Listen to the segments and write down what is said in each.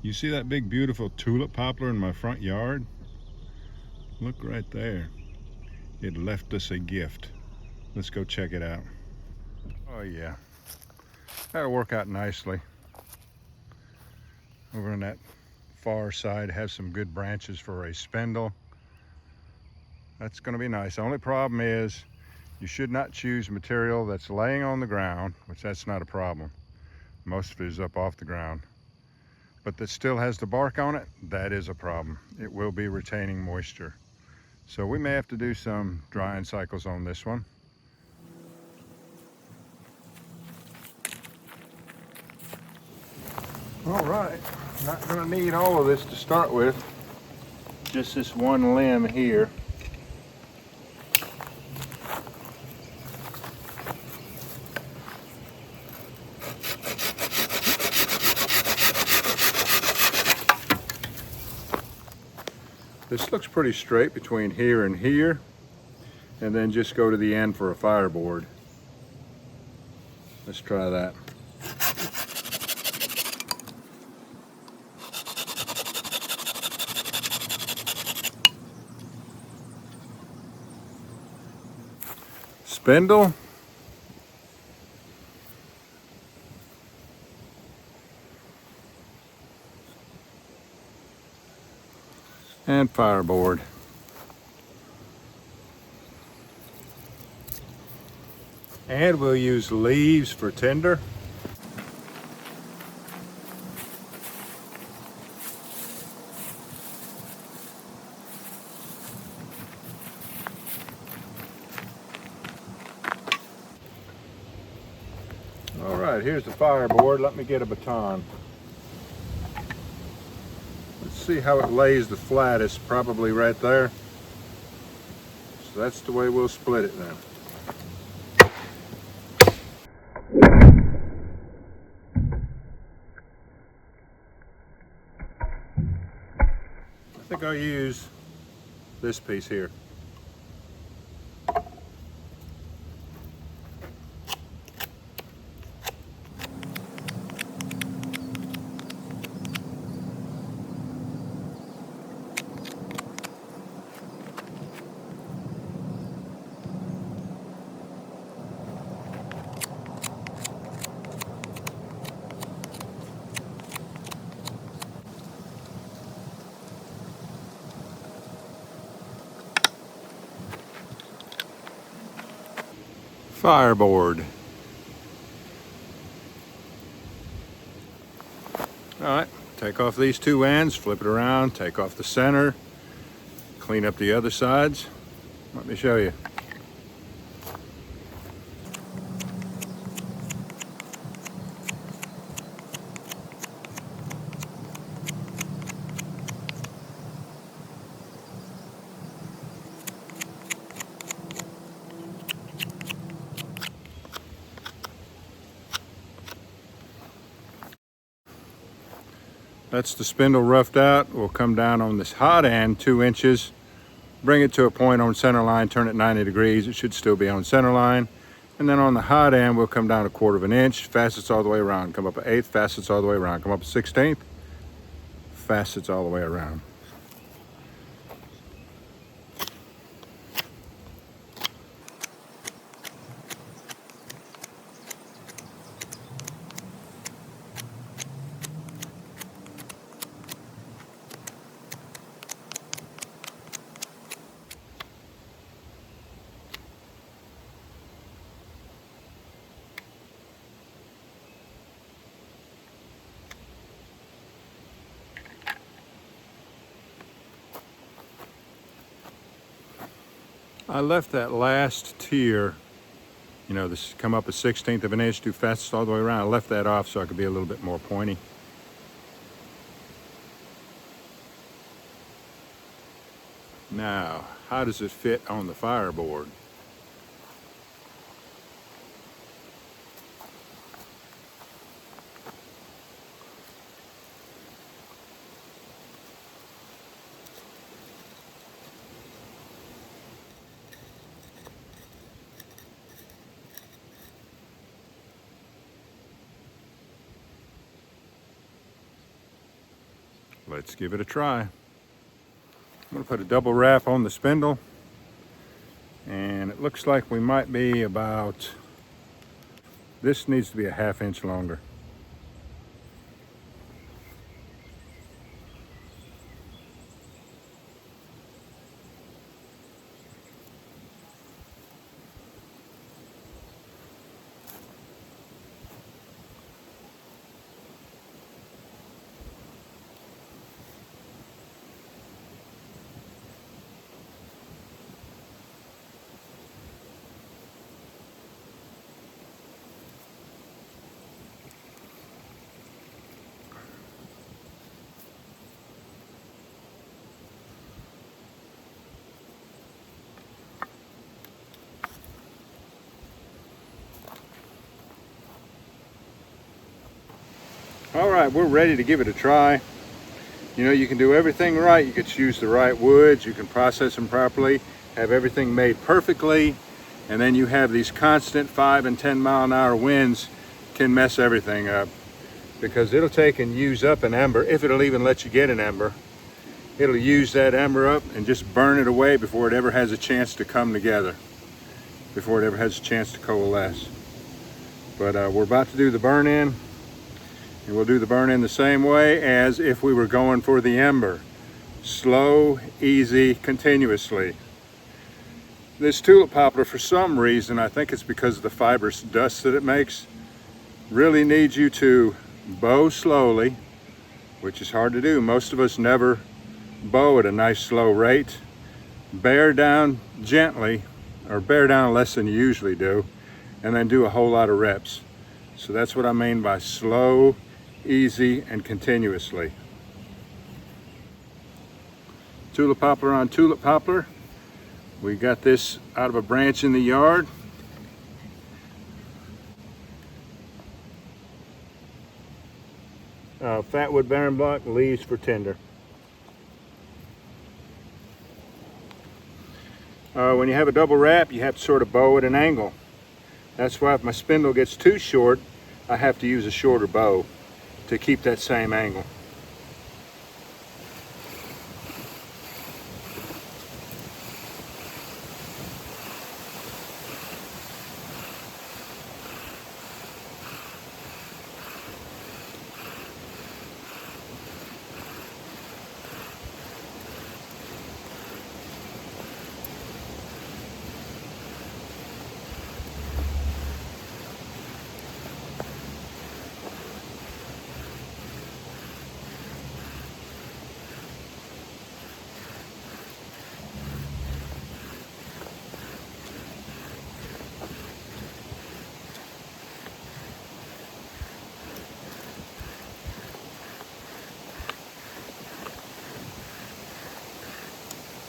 You see that big beautiful tulip poplar in my front yard? Look right there. It left us a gift. Let's go check it out. Oh yeah, that'll work out nicely. Over on that far side, have some good branches for a spindle. That's going to be nice. The only problem is you should not choose material that's laying on the ground, which that's not a problem. Most of it is up off the ground. But that still has the bark on it, that is a problem. It will be retaining moisture. So we may have to do some drying cycles on this one. All right, not gonna need all of this to start with. Just this one limb here. This looks pretty straight between here and here, and then just go to the end for a fireboard. Let's try that. Spindle. And fireboard. And we'll use leaves for tinder. All right, here's the fireboard. Let me get a baton. Let's see how it lays the flattest, probably right there. So that's the way we'll split it then. I think I'll use this piece here. Fireboard. All right, take off these two ends, flip it around, take off the center, clean up the other sides. Let me show you. That's the spindle roughed out. We'll come down on this hot end 2 inches, bring it to a point on center line, turn it 90 degrees. It should still be on center line. And then on the hot end, we'll come down 1/4 inch, facets all the way around, come up 1/8, facets all the way around, come up 1/16, facets all the way around. I left that last tier, you know, this come up 1/16 inch, do facets all the way around. I left that off so I could be a little bit more pointy. Now, how does it fit on the fireboard? Let's give it a try. I'm going to put a double wrap on the spindle, and it looks like we might be about, this needs to be a 1/2 inch longer. All right, we're ready to give it a try. You know, you can do everything right. You could choose the right woods, you can process them properly, have everything made perfectly, and then you have these constant 5 and 10 mile an hour winds can mess everything up, because it'll take and use up an ember, if it'll even let you get an ember. It'll use that ember up and just burn it away before it ever has a chance to come together, before it ever has a chance to coalesce. But we're about to do the burn in. And we'll do the burn in the same way as if we were going for the ember. Slow, easy, continuously. This tulip poplar, for some reason, I think it's because of the fibrous dust that it makes, really needs you to bow slowly, which is hard to do. Most of us never bow at a nice slow rate. Bear down gently, or bear down less than you usually do, and then do a whole lot of reps. So that's what I mean by slow, easy, and continuously. Tulip poplar on tulip poplar. We got this out of a branch in the yard. Fatwood barren block, leaves for tinder. When you have a double wrap, you have to sort of bow at an angle. That's why if my spindle gets too short, I have to use a shorter bow to keep that same angle.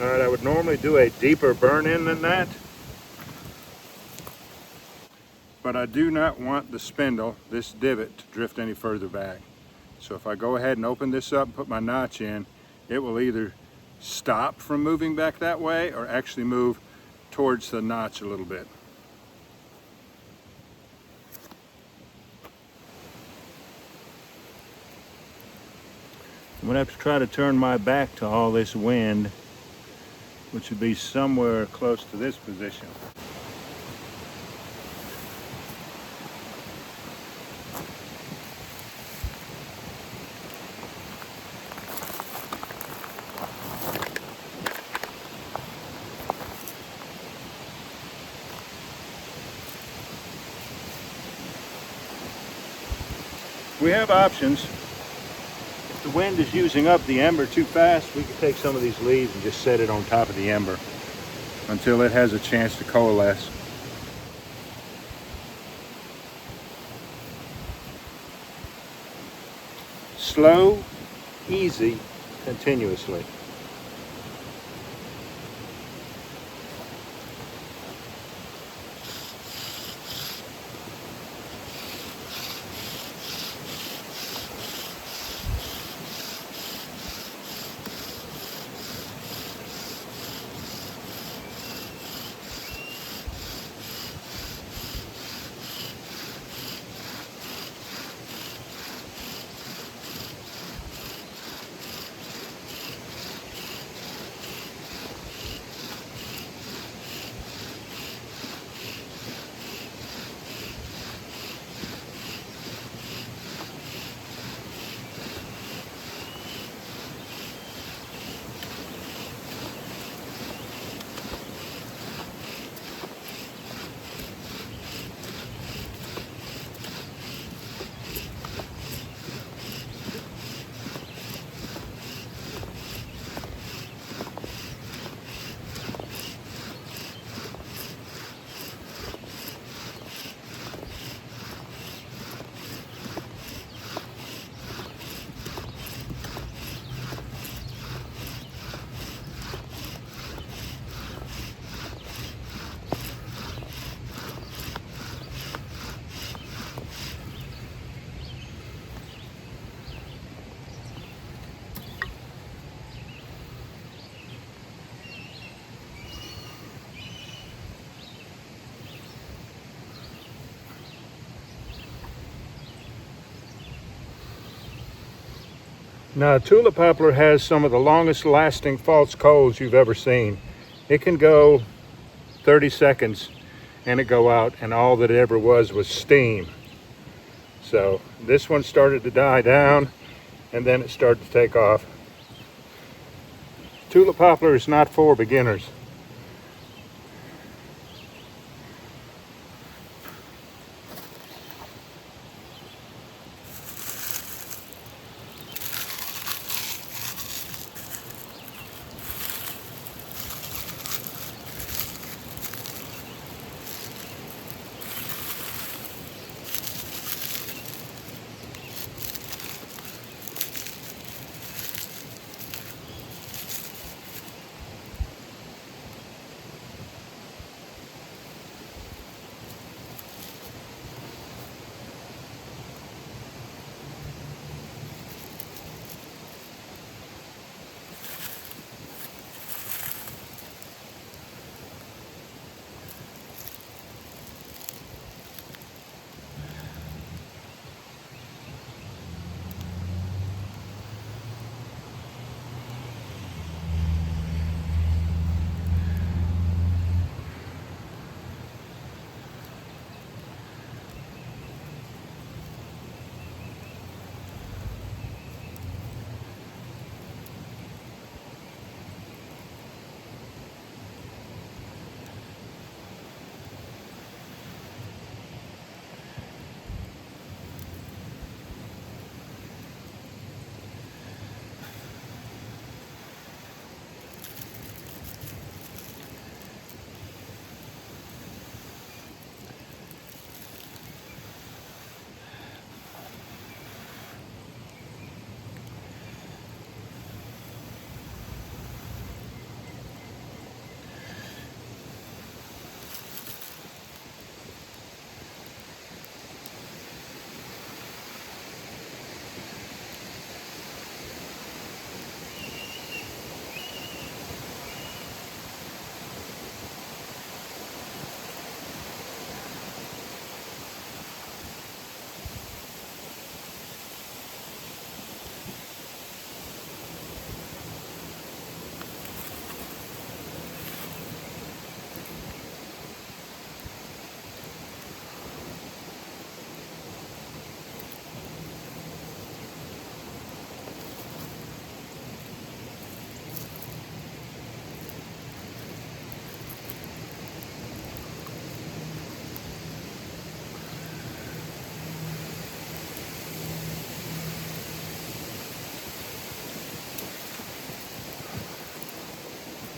All right, I would normally do a deeper burn in than that, but I do not want the spindle, this divot, to drift any further back. So if I go ahead and open this up and put my notch in, it will either stop from moving back that way or actually move towards the notch a little bit. I'm gonna have to try to turn my back to all this wind, which would be somewhere close to this position. We have options. If the wind is using up the ember too fast, we can take some of these leaves and just set it on top of the ember until it has a chance to coalesce. Slow, easy, continuously. Now, Tulip Poplar has some of the longest lasting false colds you've ever seen. It can go 30 seconds and it go out, and all that it ever was steam. So this one started to die down and then it started to take off. Tulip Poplar is not for beginners.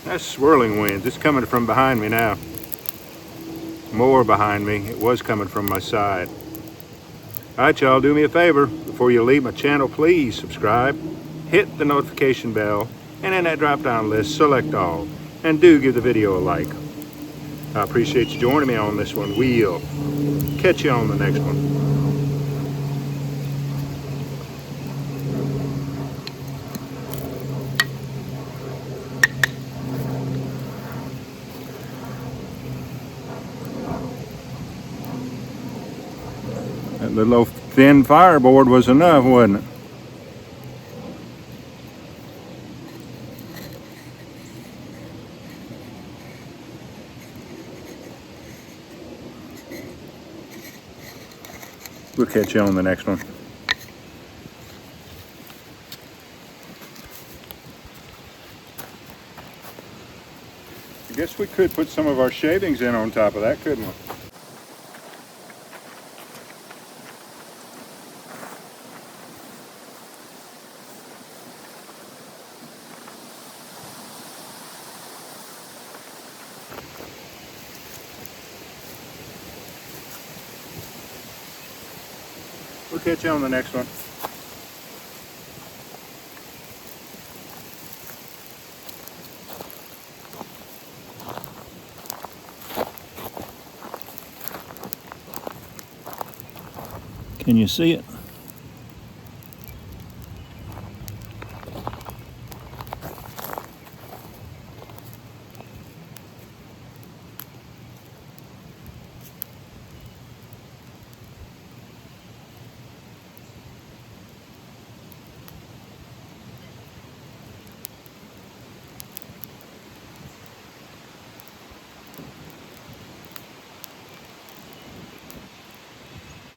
That's swirling wind. It's coming from behind me now. More behind me. It was coming from my side. All right, y'all, do me a favor. Before you leave my channel, please subscribe, hit the notification bell, and in that drop-down list, select all. And do give the video a like. I appreciate you joining me on this one. We'll catch you on the next one. That little thin fireboard was enough, wasn't it? We'll catch you on the next one. I guess we could put some of our shavings in on top of that, couldn't we? We'll catch you on the next one. Can you see it?